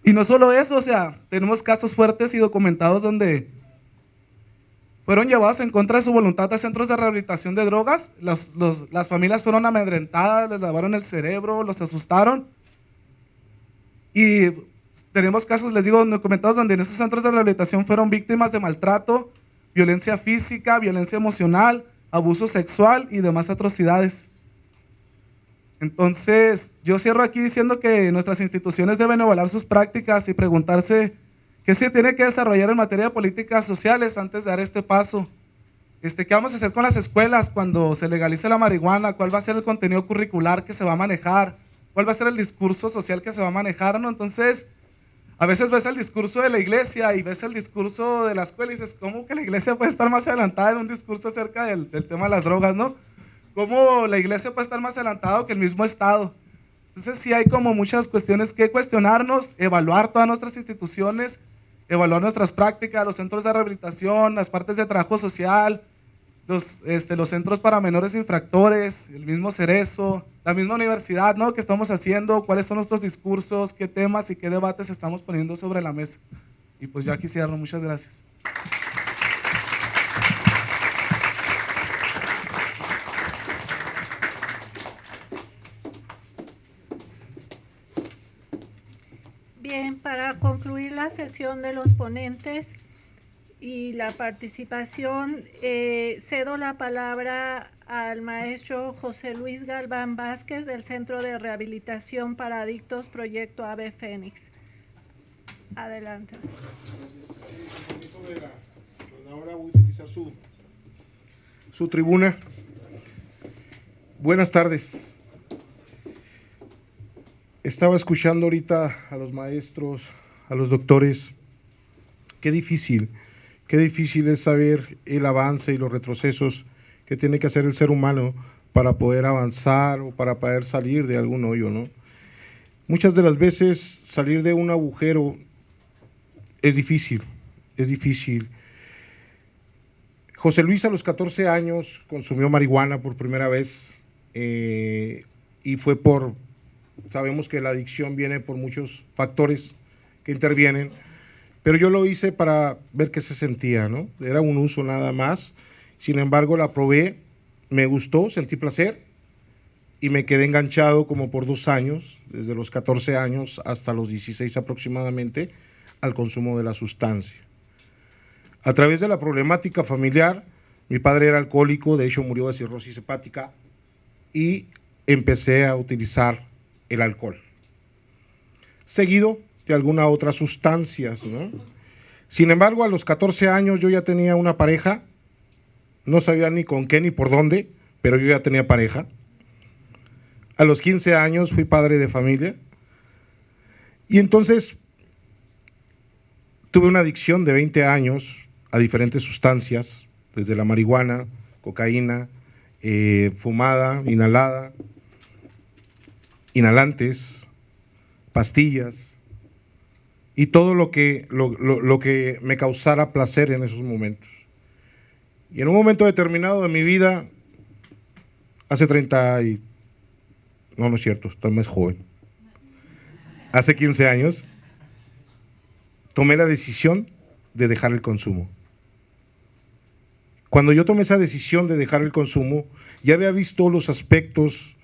Y no solo eso, o sea, tenemos casos fuertes y documentados donde fueron llevados en contra de su voluntad a centros de rehabilitación de drogas, las familias fueron amedrentadas, les lavaron el cerebro, los asustaron. Y tenemos casos, les digo, documentados donde en esos centros de rehabilitación fueron víctimas de maltrato, violencia física, violencia emocional, abuso sexual y demás atrocidades. Entonces, yo cierro aquí diciendo que nuestras instituciones deben evaluar sus prácticas y preguntarse qué se tiene que desarrollar en materia de políticas sociales antes de dar este paso. ¿Qué vamos a hacer con las escuelas cuando se legalice la marihuana? ¿Cuál va a ser el contenido curricular que se va a manejar? ¿Cuál va a ser el discurso social que se va a manejar? ¿No? Entonces, a veces ves el discurso de la iglesia y ves el discurso de la escuela y dices, ¿cómo que la iglesia puede estar más adelantada en un discurso acerca del tema de las drogas, no? ¿Cómo la iglesia puede estar más adelantado que el mismo Estado? Entonces sí hay como muchas cuestiones que cuestionarnos, evaluar todas nuestras instituciones, evaluar nuestras prácticas, los centros de rehabilitación, las partes de trabajo social, los centros para menores infractores, el mismo Cerezo, la misma universidad, ¿no? ¿Qué estamos haciendo? ¿Cuáles son nuestros discursos? ¿Qué temas y qué debates estamos poniendo sobre la mesa? Y pues ya quisiera, muchas gracias. Bien, para concluir la sesión de los ponentes y la participación, cedo la palabra al maestro José Luis Galván Vázquez del Centro de Rehabilitación para Adictos Proyecto Ave Fénix. Adelante. Ahora voy a utilizar su tribuna. Buenas tardes. Estaba escuchando ahorita a los maestros, a los doctores. Qué difícil es saber el avance y los retrocesos que tiene que hacer el ser humano para poder avanzar o para poder salir de algún hoyo, ¿no? Muchas de las veces salir de un agujero es difícil. José Luis a los 14 años consumió marihuana por primera vez y fue sabemos que la adicción viene por muchos factores que intervienen, pero yo lo hice para ver qué se sentía, ¿no? Era un uso nada más, sin embargo la probé, me gustó, sentí placer y me quedé enganchado como por 2 años, desde los 14 años hasta los 16 aproximadamente, al consumo de la sustancia. A través de la problemática familiar, mi padre era alcohólico, de hecho murió de cirrosis hepática, y empecé a utilizar el alcohol, seguido de algunas otras sustancias, ¿no? Sin embargo, a los 14 años yo ya tenía una pareja, no sabía ni con qué ni por dónde, pero yo ya tenía pareja. A los 15 años fui padre de familia, y entonces tuve una adicción de 20 años a diferentes sustancias, desde la marihuana, cocaína, fumada, inhalada, inhalantes, pastillas y todo lo que me causara placer en esos momentos. Y en un momento determinado de mi vida, hace 30 y... No es cierto, estoy más joven. Hace 15 años, tomé la decisión de dejar el consumo. Cuando yo tomé esa decisión de dejar el consumo, ya había visto los aspectos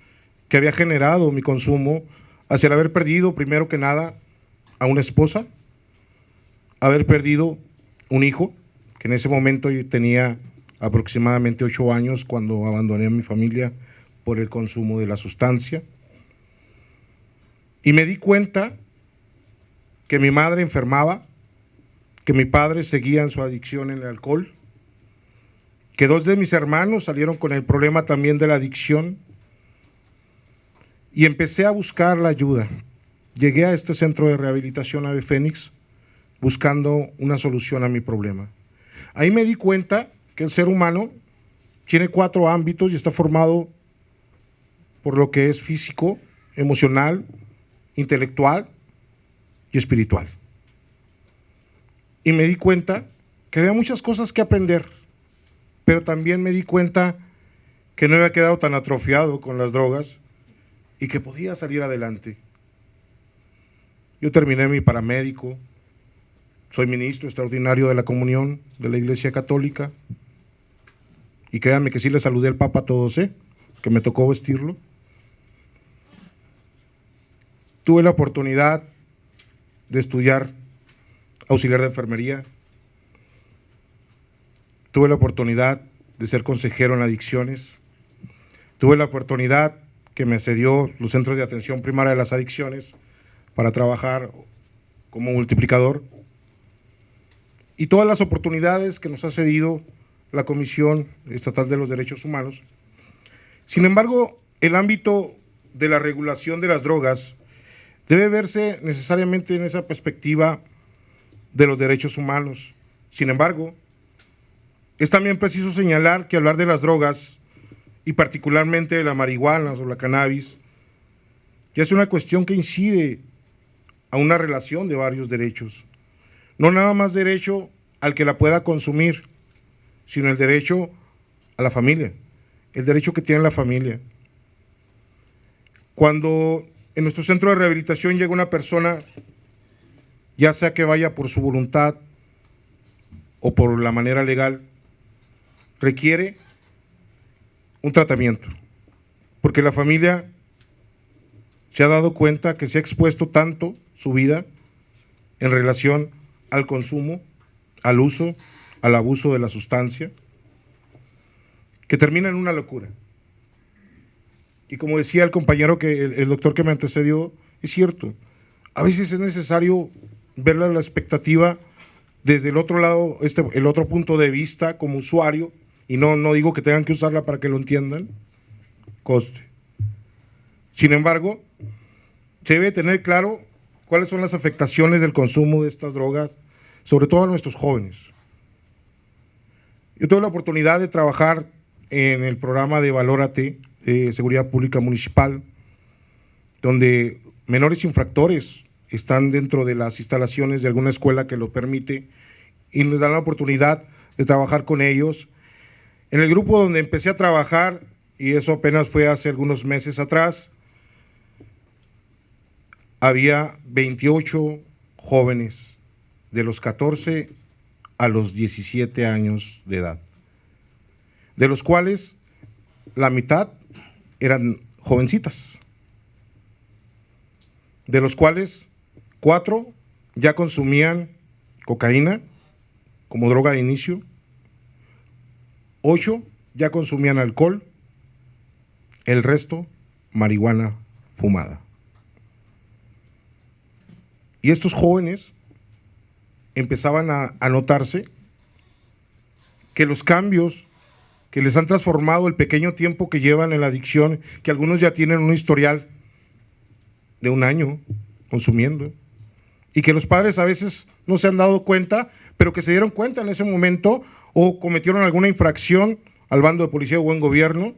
que había generado mi consumo hacia el haber perdido, primero que nada, a una esposa, haber perdido un hijo, que en ese momento yo tenía aproximadamente 8 años cuando abandoné a mi familia por el consumo de la sustancia. Y me di cuenta que mi madre enfermaba, que mi padre seguía en su adicción en el alcohol, que 2 de mis hermanos salieron con el problema también de la adicción, y empecé a buscar la ayuda. Llegué a este centro de rehabilitación Ave Fénix buscando una solución a mi problema. Ahí me di cuenta que el ser humano tiene 4 ámbitos y está formado por lo que es físico, emocional, intelectual y espiritual. Y me di cuenta que había muchas cosas que aprender, pero también me di cuenta que no había quedado tan atrofiado con las drogas y que podía salir adelante. Yo terminé mi paramédico, soy ministro extraordinario de la comunión de la Iglesia Católica, y créanme que sí le saludé al Papa a todos, que me tocó vestirlo. Tuve la oportunidad de estudiar auxiliar de enfermería, tuve la oportunidad de ser consejero en adicciones, tuve la oportunidad que me cedió los centros de atención primaria de las adicciones para trabajar como multiplicador, y todas las oportunidades que nos ha cedido la Comisión Estatal de los Derechos Humanos. Sin embargo, el ámbito de la regulación de las drogas debe verse necesariamente en esa perspectiva de los derechos humanos. Sin embargo, es también preciso señalar que hablar de las drogas, y particularmente de la marihuana o la cannabis, ya es una cuestión que incide a una relación de varios derechos. No nada más derecho al que la pueda consumir, sino el derecho a la familia, el derecho que tiene la familia. Cuando en nuestro centro de rehabilitación llega una persona, ya sea que vaya por su voluntad o por la manera legal, requiere un tratamiento, porque la familia se ha dado cuenta que se ha expuesto tanto su vida en relación al consumo, al uso, al abuso de la sustancia, que termina en una locura. Y como decía el compañero, el doctor que me antecedió, es cierto, a veces es necesario ver la expectativa desde el otro lado, el otro punto de vista como usuario, y no digo que tengan que usarla para que lo entiendan, coste. Sin embargo, se debe tener claro cuáles son las afectaciones del consumo de estas drogas, sobre todo a nuestros jóvenes. Yo tuve la oportunidad de trabajar en el programa de Valórate, Seguridad Pública Municipal, donde menores infractores están dentro de las instalaciones de alguna escuela que lo permite, y nos dan la oportunidad de trabajar con ellos. En el grupo donde empecé a trabajar, y eso apenas fue hace algunos meses atrás, había 28 jóvenes de los 14 a los 17 años de edad, de los cuales la mitad eran jovencitas, de los cuales 4 ya consumían cocaína como droga de inicio, 8 ya consumían alcohol, el resto marihuana fumada. Y estos jóvenes empezaban a notarse que los cambios que les han transformado el pequeño tiempo que llevan en la adicción, que algunos ya tienen un historial de 1 año consumiendo, y que los padres a veces no se han dado cuenta, pero que se dieron cuenta en ese momento o cometieron alguna infracción al bando de policía o buen gobierno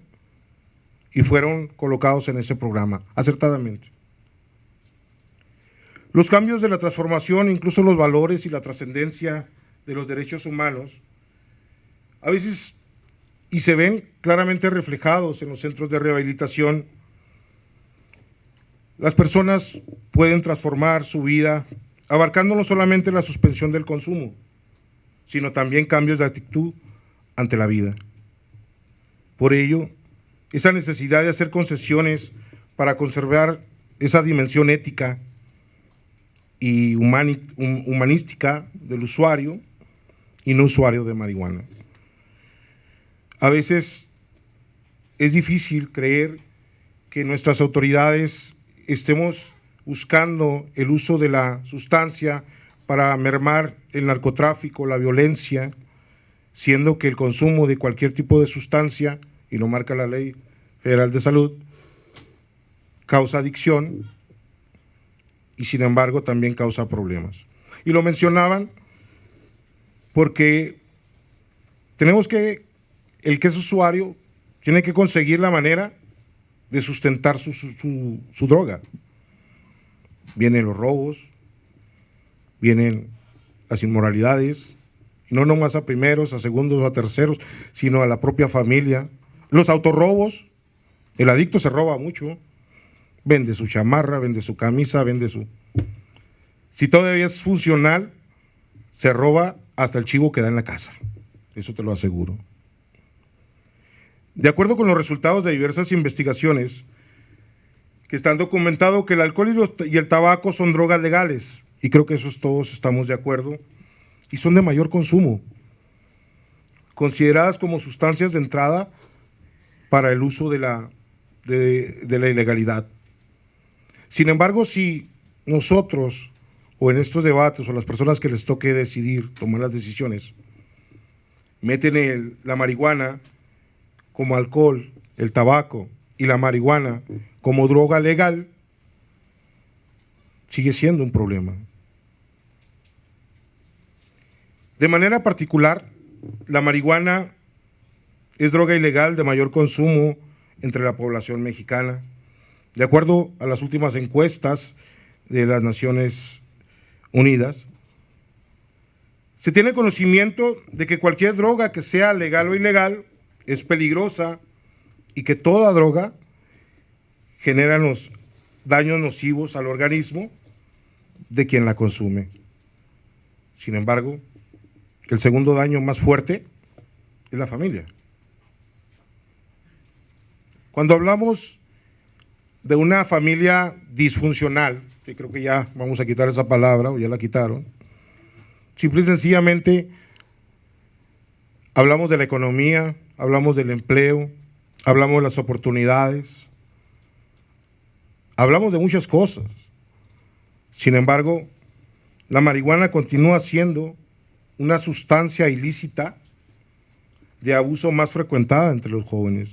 y fueron colocados en ese programa, acertadamente. Los cambios de la transformación, incluso los valores y la trascendencia de los derechos humanos, a veces, y se ven claramente reflejados en los centros de rehabilitación, las personas pueden transformar su vida, abarcando no solamente la suspensión del consumo, sino también cambios de actitud ante la vida. Por ello, esa necesidad de hacer concesiones para conservar esa dimensión ética y humanística del usuario y no usuario de marihuana. A veces es difícil creer que nuestras autoridades estemos buscando el uso de la sustancia para mermar el narcotráfico, la violencia, siendo que el consumo de cualquier tipo de sustancia, y lo marca la Ley Federal de Salud, causa adicción y sin embargo también causa problemas. Y lo mencionaban porque tenemos que, el que es usuario tiene que conseguir la manera de sustentar su droga. Vienen los robos, vienen las inmoralidades, y no nomás a primeros, a segundos o a terceros, sino a la propia familia. Los autorrobos, el adicto se roba mucho, vende su chamarra, vende su camisa, vende su... Si todavía es funcional, se roba hasta el chivo que da en la casa. Eso te lo aseguro. De acuerdo con los resultados de diversas investigaciones, que están documentados que el alcohol y el tabaco son drogas legales, y creo que eso todos estamos de acuerdo, y son de mayor consumo, consideradas como sustancias de entrada para el uso de la ilegalidad. Sin embargo, si nosotros, o en estos debates, o las personas que les toque decidir, tomar las decisiones, meten la marihuana como alcohol, el tabaco y la marihuana como droga legal, sigue siendo un problema. De manera particular, la marihuana es droga ilegal de mayor consumo entre la población mexicana. De acuerdo a las últimas encuestas de las Naciones Unidas, se tiene conocimiento de que cualquier droga que sea legal o ilegal es peligrosa y que toda droga genera los daños nocivos al organismo de quien la consume. Sin embargo, el segundo daño más fuerte es la familia. Cuando hablamos de una familia disfuncional, que creo que ya vamos a quitar esa palabra, o ya la quitaron, simple y sencillamente hablamos de la economía, hablamos del empleo, hablamos de las oportunidades, hablamos de muchas cosas. Sin embargo, la marihuana continúa siendo una sustancia ilícita de abuso más frecuentada entre los jóvenes.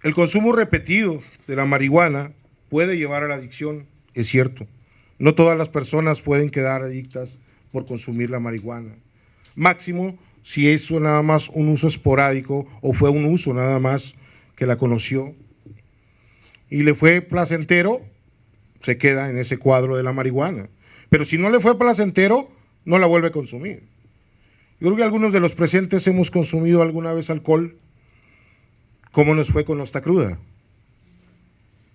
El consumo repetido de la marihuana puede llevar a la adicción, es cierto. No todas las personas pueden quedar adictas por consumir la marihuana. Máximo si es nada más un uso esporádico o fue un uso nada más que la conoció y le fue placentero, se queda en ese cuadro de la marihuana. Pero si no le fue placentero, no la vuelve a consumir. Yo creo que algunos de los presentes hemos consumido alguna vez alcohol. ¿Cómo nos fue con nuestra cruda?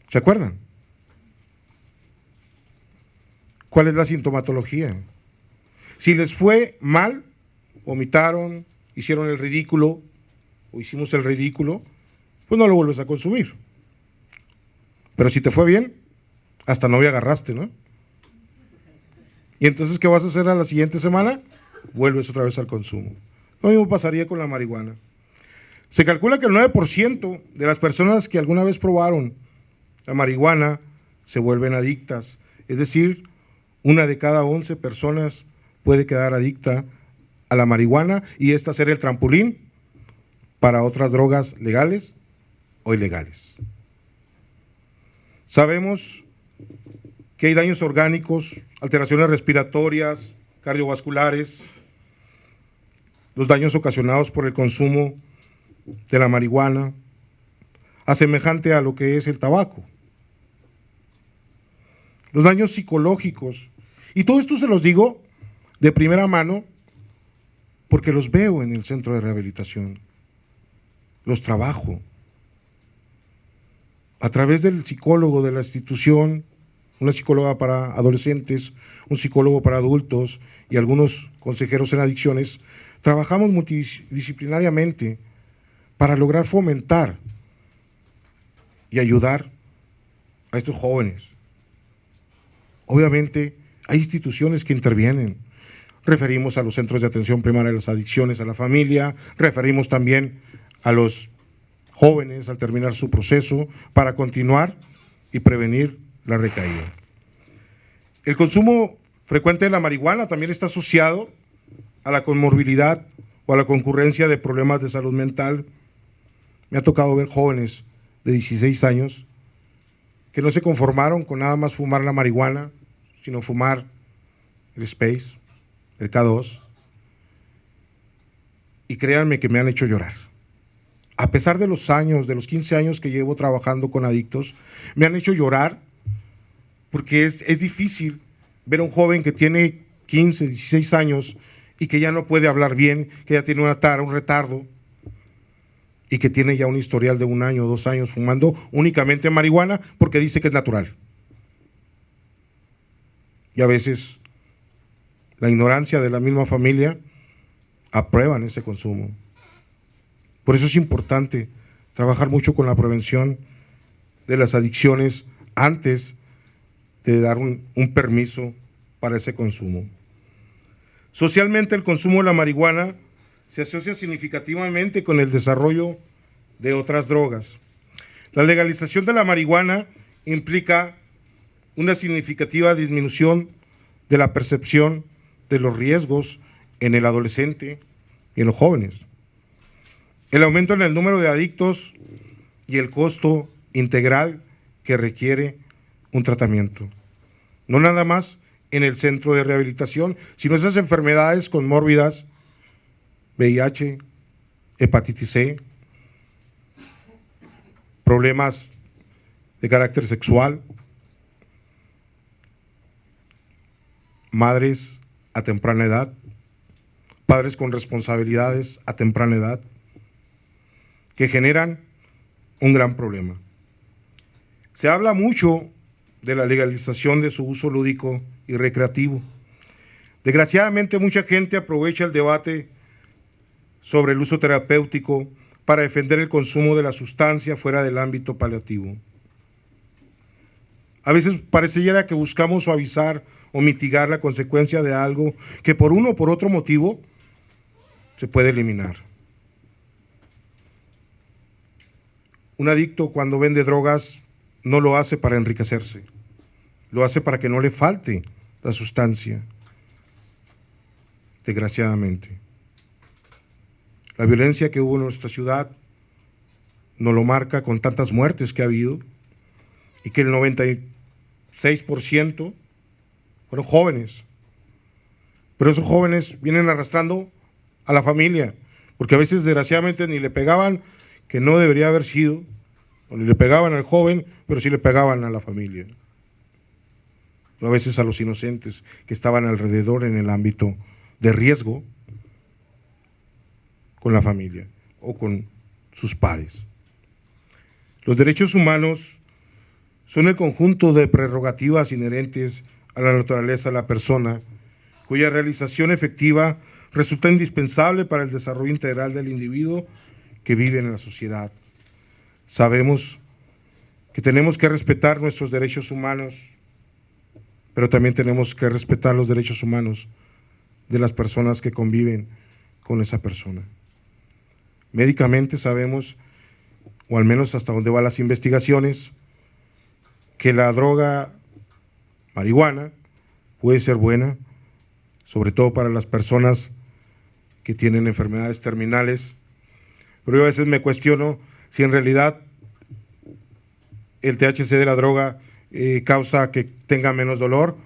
¿Se acuerdan? ¿Cuál es la sintomatología? Si les fue mal, vomitaron, hicieron el ridículo, o hicimos el ridículo, pues no lo vuelves a consumir. Pero si te fue bien, hasta novia agarraste, ¿no? Y entonces, ¿qué vas a hacer a la siguiente semana? Vuelves otra vez al consumo. Lo mismo pasaría con la marihuana. Se calcula que el 9% de las personas que alguna vez probaron la marihuana se vuelven adictas. Es decir, 1 de cada 11 personas puede quedar adicta a la marihuana y esta ser el trampolín para otras drogas legales o ilegales. Sabemos que hay daños orgánicos, alteraciones respiratorias, cardiovasculares, los daños ocasionados por el consumo de la marihuana, asemejante a lo que es el tabaco. Los daños psicológicos. Y todo esto se los digo de primera mano porque los veo en el centro de rehabilitación. Los trabajo. A través del psicólogo de la institución, una psicóloga para adolescentes, un psicólogo para adultos y algunos consejeros en adicciones, trabajamos multidisciplinariamente para lograr fomentar y ayudar a estos jóvenes. Obviamente hay instituciones que intervienen. Referimos a los centros de atención primaria de las adicciones a la familia, referimos también a los jóvenes al terminar su proceso para continuar y prevenir la recaída. El consumo frecuente de la marihuana también está asociado a la comorbilidad o a la concurrencia de problemas de salud mental. Me ha tocado ver jóvenes de 16 años que no se conformaron con nada más fumar la marihuana, sino fumar el Space, el K2, y créanme que me han hecho llorar. A pesar de los años, de los 15 años que llevo trabajando con adictos, me han hecho llorar porque es difícil ver a un joven que tiene 15, 16 años y que ya no puede hablar bien, que ya tiene una tara, un retardo, y que tiene ya un historial de 1 año o 2 años fumando únicamente marihuana porque dice que es natural. y a veces la ignorancia de la misma familia aprueban ese consumo. Por eso es importante trabajar mucho con la prevención de las adicciones antes de dar un permiso para ese consumo. Socialmente, el consumo de la marihuana se asocia significativamente con el desarrollo de otras drogas. La legalización de la marihuana implica una significativa disminución de la percepción de los riesgos en el adolescente y en los jóvenes. El aumento en el número de adictos y el costo integral que requiere un tratamiento. No nada más en el centro de rehabilitación, sino esas enfermedades conmórbidas, VIH, hepatitis C, problemas de carácter sexual, madres a temprana edad, padres con responsabilidades a temprana edad, que generan un gran problema. Se habla mucho de la legalización de su uso lúdico y recreativo. Desgraciadamente, mucha gente aprovecha el debate sobre el uso terapéutico para defender el consumo de la sustancia fuera del ámbito paliativo. A veces pareciera que buscamos suavizar o mitigar la consecuencia de algo que por uno o por otro motivo se puede eliminar. Un adicto, cuando vende drogas, no lo hace para enriquecerse, lo hace para que no le falte la sustancia, desgraciadamente. La violencia que hubo en nuestra ciudad nos lo marca con tantas muertes que ha habido, y que el 96% fueron jóvenes. Pero esos jóvenes vienen arrastrando a la familia, porque a veces desgraciadamente ni le pegaban, que no debería haber sido, o ni le pegaban al joven, pero sí le pegaban a la familia. O a veces a los inocentes que estaban alrededor en el ámbito de riesgo con la familia o con sus pares. Los derechos humanos son el conjunto de prerrogativas inherentes a la naturaleza de la persona, cuya realización efectiva resulta indispensable para el desarrollo integral del individuo que vive en la sociedad. Sabemos que tenemos que respetar nuestros derechos humanos, pero también tenemos que respetar los derechos humanos de las personas que conviven con esa persona. Médicamente sabemos, o al menos hasta donde van las investigaciones, que la droga marihuana puede ser buena, sobre todo para las personas que tienen enfermedades terminales, pero yo a veces me cuestiono si en realidad el THC de la droga causa que tenga menos dolor,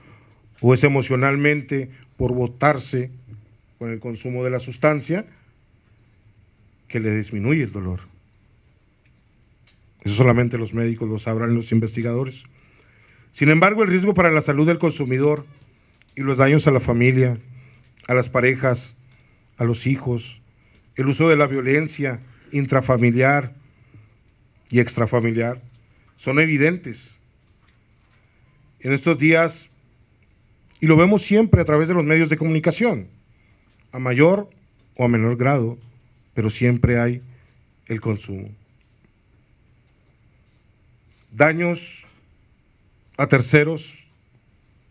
o es emocionalmente por botarse con el consumo de la sustancia que le disminuye el dolor. Eso solamente los médicos lo sabrán, los investigadores. Sin embargo, el riesgo para la salud del consumidor y los daños a la familia, a las parejas, a los hijos, el uso de la violencia intrafamiliar y extrafamiliar son evidentes. En estos días, y lo vemos siempre a través de los medios de comunicación, a mayor o a menor grado, pero siempre hay el consumo. Daños a terceros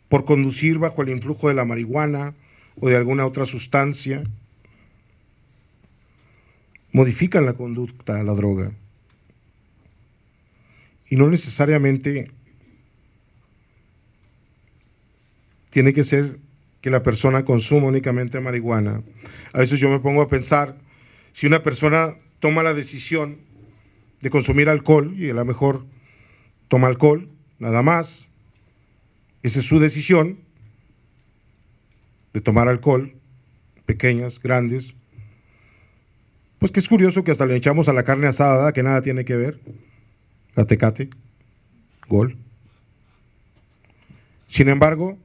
por conducir bajo el influjo de la marihuana o de alguna otra sustancia modifican la conducta a la droga. Y no necesariamente tiene que ser que la persona consuma únicamente marihuana. A veces yo me pongo a pensar, si una persona toma la decisión de consumir alcohol, y a lo mejor toma alcohol, nada más, esa es su decisión de tomar alcohol, pequeñas, grandes, pues que es curioso que hasta le echamos a la carne asada, ¿verdad? Que nada tiene que ver, la Tecate, Gol. Sin embargo,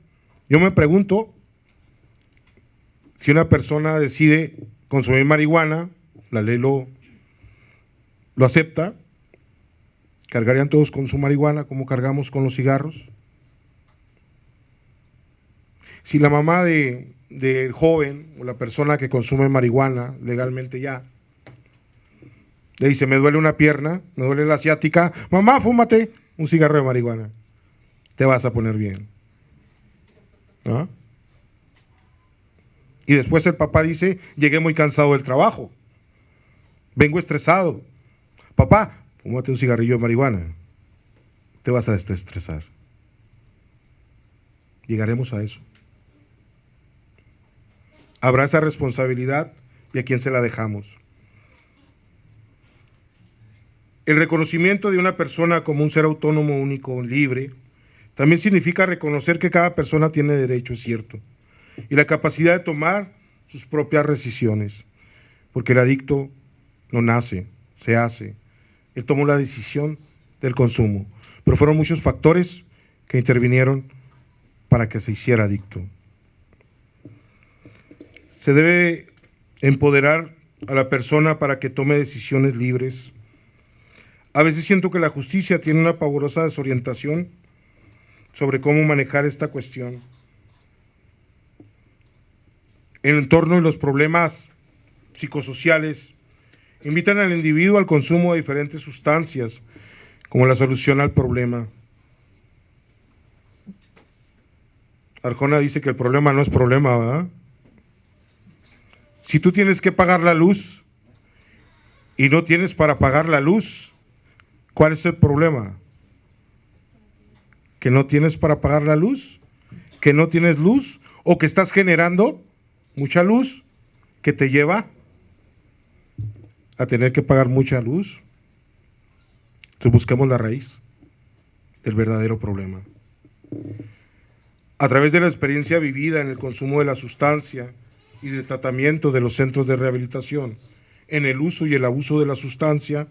yo me pregunto, si una persona decide consumir marihuana, la ley lo acepta, ¿cargarían todos con su marihuana como cargamos con los cigarros? Si la mamá del joven o la persona que consume marihuana legalmente ya le dice, me duele una pierna, me duele la ciática, mamá, fúmate un cigarro de marihuana, te vas a poner bien. ¿No? Y después el papá dice, llegué muy cansado del trabajo, vengo estresado. Papá, fúmate un cigarrillo de marihuana, te vas a desestresar. Llegaremos a eso. Habrá esa responsabilidad y a quién se la dejamos. El reconocimiento de una persona como un ser autónomo, único, libre, también significa reconocer que cada persona tiene derecho, es cierto, y la capacidad de tomar sus propias decisiones, porque el adicto no nace, se hace. Él tomó la decisión del consumo, pero fueron muchos factores que intervinieron para que se hiciera adicto. Se debe empoderar a la persona para que tome decisiones libres. A veces siento que la justicia tiene una pavorosa desorientación sobre cómo manejar esta cuestión. El entorno y los problemas psicosociales invitan al individuo al consumo de diferentes sustancias como la solución al problema. Arjona dice que el problema no es problema, ¿verdad? Si tú tienes que pagar la luz y no tienes para pagar la luz, ¿cuál es el problema? ¿Que no tienes para pagar la luz? ¿Que no tienes luz? ¿O que estás generando mucha luz que te lleva a tener que pagar mucha luz? Entonces busquemos la raíz del verdadero problema. A través de la experiencia vivida en el consumo de la sustancia y del tratamiento de los centros de rehabilitación, en el uso y el abuso de la sustancia,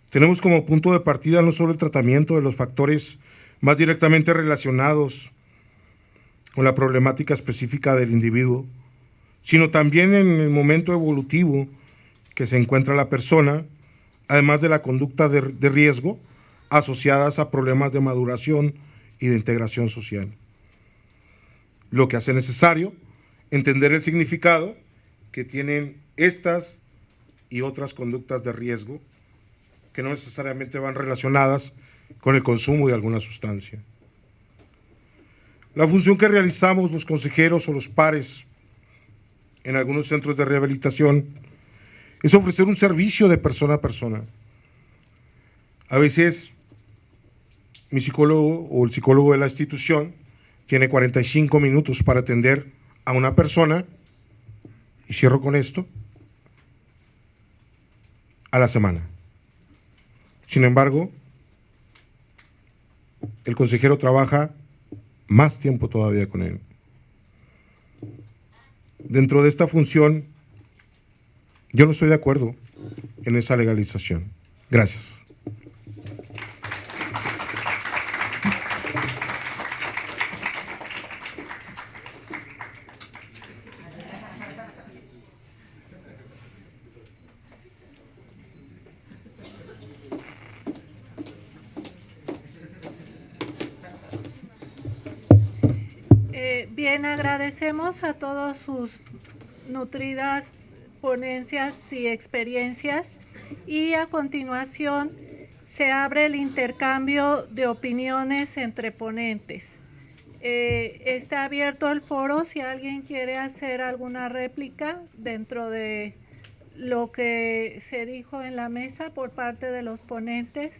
tenemos como punto de partida no solo el tratamiento de los factores más directamente relacionados con la problemática específica del individuo, sino también en el momento evolutivo que se encuentra la persona, además de la conducta de riesgo asociadas a problemas de maduración y de integración social. Lo que hace necesario entender el significado que tienen estas y otras conductas de riesgo que no necesariamente van relacionadas con el consumo de alguna sustancia. La función que realizamos los consejeros o los pares en algunos centros de rehabilitación es ofrecer un servicio de persona a persona. A veces mi psicólogo o el psicólogo de la institución tiene 45 minutos para atender a una persona, y cierro con esto, a la semana. Sin embargo, el consejero trabaja más tiempo todavía con él. Dentro de esta función, yo no estoy de acuerdo en esa legalización. Gracias. Bien, agradecemos a todos sus nutridas ponencias y experiencias, y a continuación se abre el intercambio de opiniones entre ponentes. Está abierto el foro si alguien quiere hacer alguna réplica dentro de lo que se dijo en la mesa por parte de los ponentes.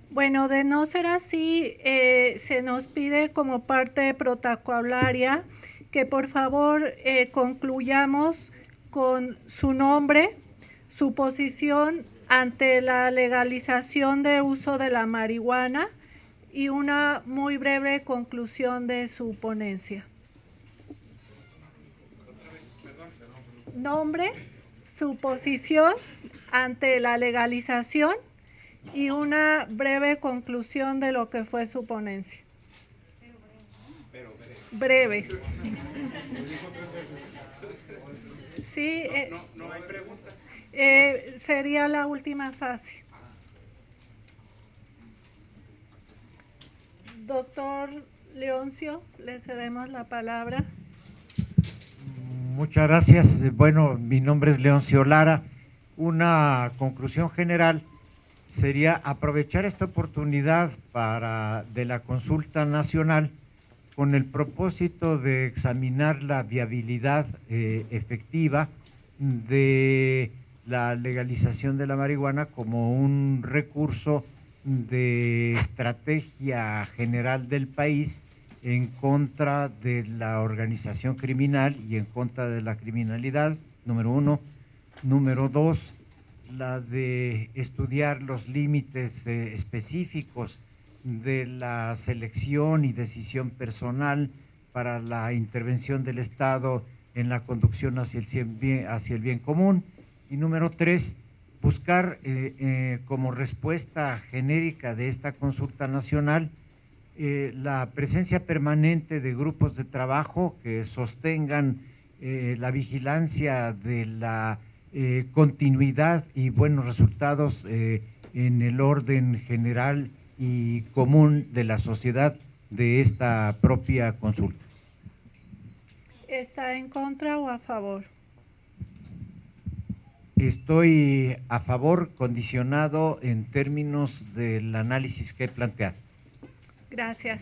Bueno, de no ser así, se nos pide como parte protocolaria que por favor concluyamos con su nombre, su posición ante la legalización de uso de la marihuana y una muy breve conclusión de su ponencia. Nombre, su posición ante la legalización y una breve conclusión de lo que fue su ponencia. breve. Sí, No hay preguntas. sería la última fase. Doctor Leoncio, le cedemos la palabra. Muchas gracias. Bueno, mi nombre es Leoncio Lara. Una conclusión general sería aprovechar esta oportunidad de la consulta nacional con el propósito de examinar la viabilidad efectiva de la legalización de la marihuana como un recurso de estrategia general del país en contra de la organización criminal y en contra de la criminalidad, número uno. Número dos, la de estudiar los límites específicos de la selección y decisión personal para la intervención del Estado en la conducción hacia el bien común. Y número tres, buscar como respuesta genérica de esta consulta nacional la presencia permanente de grupos de trabajo que sostengan la vigilancia de la continuidad y buenos resultados en el orden general y común de la sociedad de esta propia consulta. ¿Está en contra o a favor? Estoy a favor, condicionado en términos del análisis que he planteado. Gracias.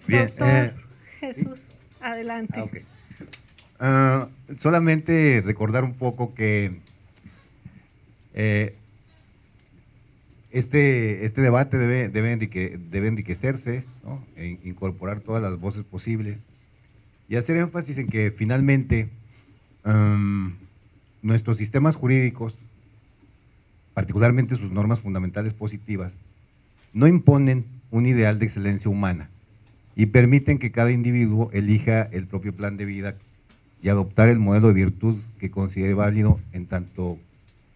Bien, Doctor Jesús, adelante. Okay. Solamente recordar un poco que este debate debe enriquecerse, ¿no? E incorporar todas las voces posibles y hacer énfasis en que finalmente nuestros sistemas jurídicos, particularmente sus normas fundamentales positivas, no imponen un ideal de excelencia humana y permiten que cada individuo elija el propio plan de vida y adoptar el modelo de virtud que considere válido en tanto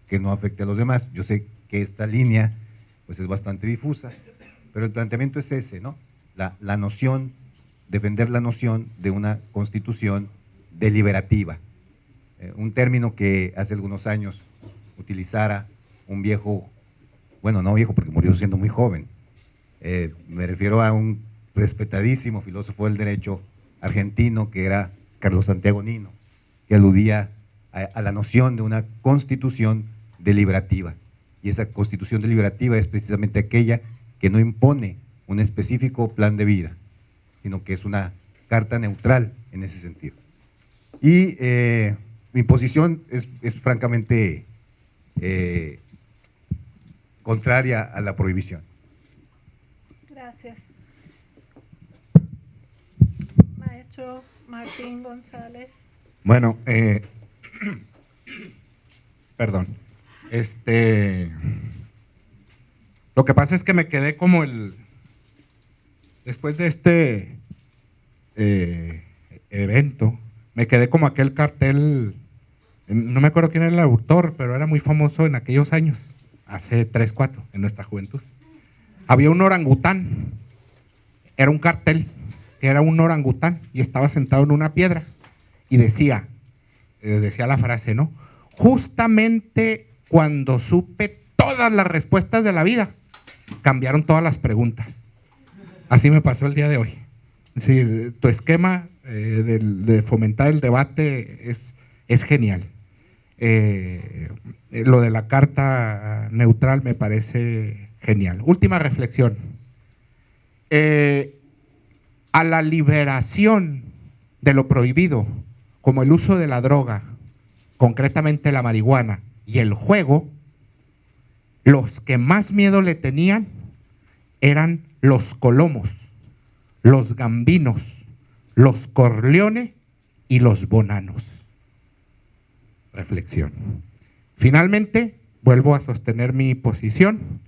que no afecte a los demás. Yo sé que esta línea pues es bastante difusa, pero el planteamiento es ese, ¿no? La noción, defender la noción de una constitución deliberativa, un término que hace algunos años utilizara un viejo, bueno, no viejo porque murió siendo muy joven, me refiero a un respetadísimo filósofo del derecho argentino que era Carlos Santiago Nino, que aludía a la noción de una constitución deliberativa. Y esa constitución deliberativa es precisamente aquella que no impone un específico plan de vida, sino que es una carta neutral en ese sentido. Y mi posición es francamente contraria a la prohibición. Gracias. Maestro Martín González. Bueno, perdón. Lo que pasa es que me quedé como después de este evento, me quedé como aquel cartel, no me acuerdo quién era el autor, pero era muy famoso en aquellos años, hace 3, 4, en nuestra juventud. Había un orangután, era un cartel, que era un orangután y estaba sentado en una piedra y decía la frase, ¿no? Justamente cuando supe todas las respuestas de la vida, cambiaron todas las preguntas. Así me pasó el día de hoy. Es decir, tu esquema de fomentar el debate es genial. Lo de la carta neutral me parece genial. Última reflexión. A la liberación de lo prohibido, como el uso de la droga, concretamente la marihuana y el juego, los que más miedo le tenían eran los Colomos, los Gambinos, los Corleone y los Bonanos. Reflexión. Finalmente, vuelvo a sostener mi posición.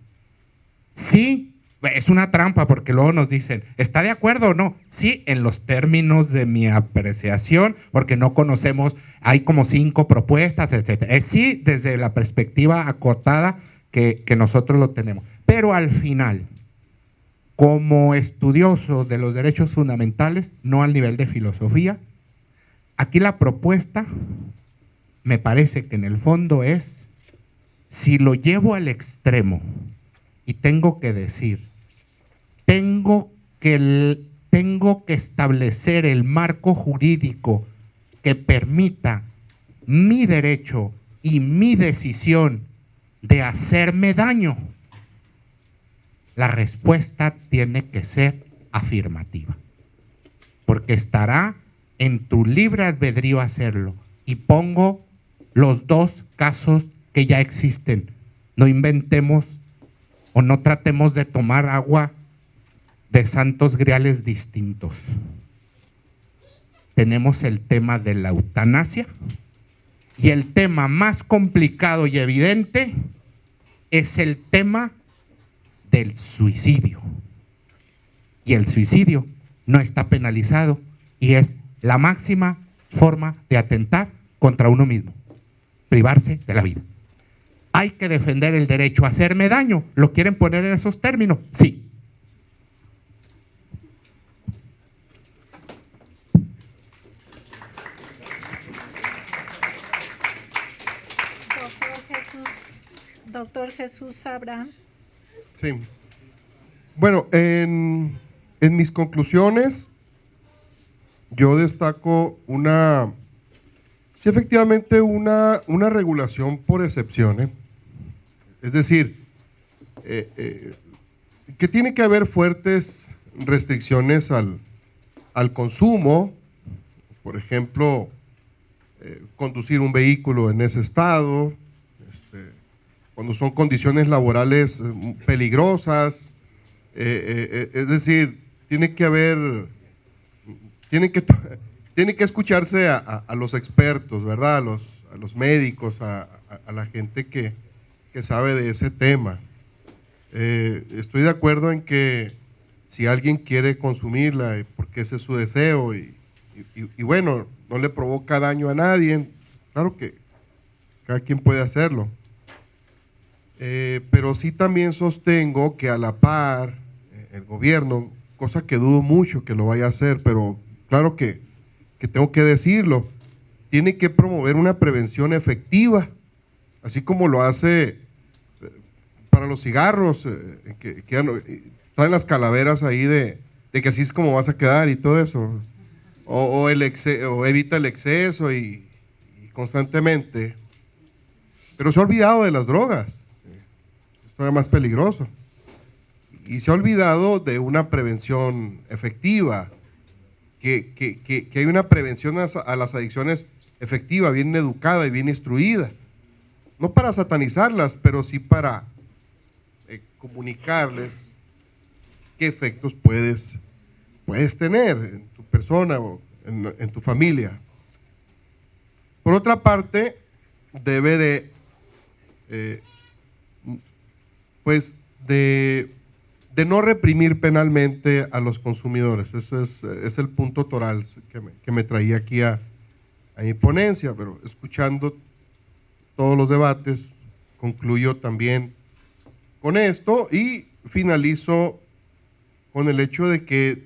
Sí, es una trampa porque luego nos dicen, ¿está de acuerdo o no? Sí, en los términos de mi apreciación, porque no conocemos, hay como 5 propuestas, etc. Sí, desde la perspectiva acotada que nosotros lo tenemos. Pero Pero al final, como estudioso de los derechos fundamentales, no al nivel de filosofía, aquí la propuesta me parece que en el fondo es, si lo llevo al extremo y tengo que decir, tengo que establecer el marco jurídico que permita mi derecho y mi decisión de hacerme daño, la respuesta tiene que ser afirmativa, porque estará en tu libre albedrío hacerlo. Y pongo los dos casos que ya existen. No inventemos o no tratemos de tomar agua de santos griales distintos. Tenemos el tema de la eutanasia y el tema más complicado y evidente es el tema del suicidio. Y el suicidio no está penalizado y es la máxima forma de atentar contra uno mismo, privarse de la vida. Hay que defender el derecho a hacerme daño. ¿Lo quieren poner en esos términos? Sí. Doctor Jesús Abraham. Sí. Bueno, en mis conclusiones, yo destaco sí, efectivamente una regulación por excepción, ¿eh? Es decir, que tiene que haber fuertes restricciones al consumo, por ejemplo, conducir un vehículo en ese estado, cuando son condiciones laborales peligrosas, es decir, tiene que escucharse a los expertos, ¿verdad? A los médicos, a la gente que sabe de ese tema. Estoy de acuerdo en que si alguien quiere consumirla, porque ese es su deseo, y bueno, no le provoca daño a nadie, claro que cada quien puede hacerlo. Pero sí también sostengo que a la par el gobierno, cosa que dudo mucho que lo vaya a hacer, pero claro que tengo que decirlo, tiene que promover una prevención efectiva, así como lo hace para los cigarros, que salen las calaveras ahí de que así es como vas a quedar y todo eso, o evita el exceso y constantemente, pero se ha olvidado de las drogas. Esto es más peligroso. Y se ha olvidado de una prevención efectiva, que hay una prevención a las adicciones efectiva, bien educada y bien instruida. No para satanizarlas, pero sí para comunicarles qué efectos puedes tener en tu persona o en tu familia. Por otra parte, debe de no reprimir penalmente a los consumidores. Eso es el punto toral que me traía aquí a mi ponencia, pero escuchando todos los debates, concluyo también con esto y finalizo con el hecho de que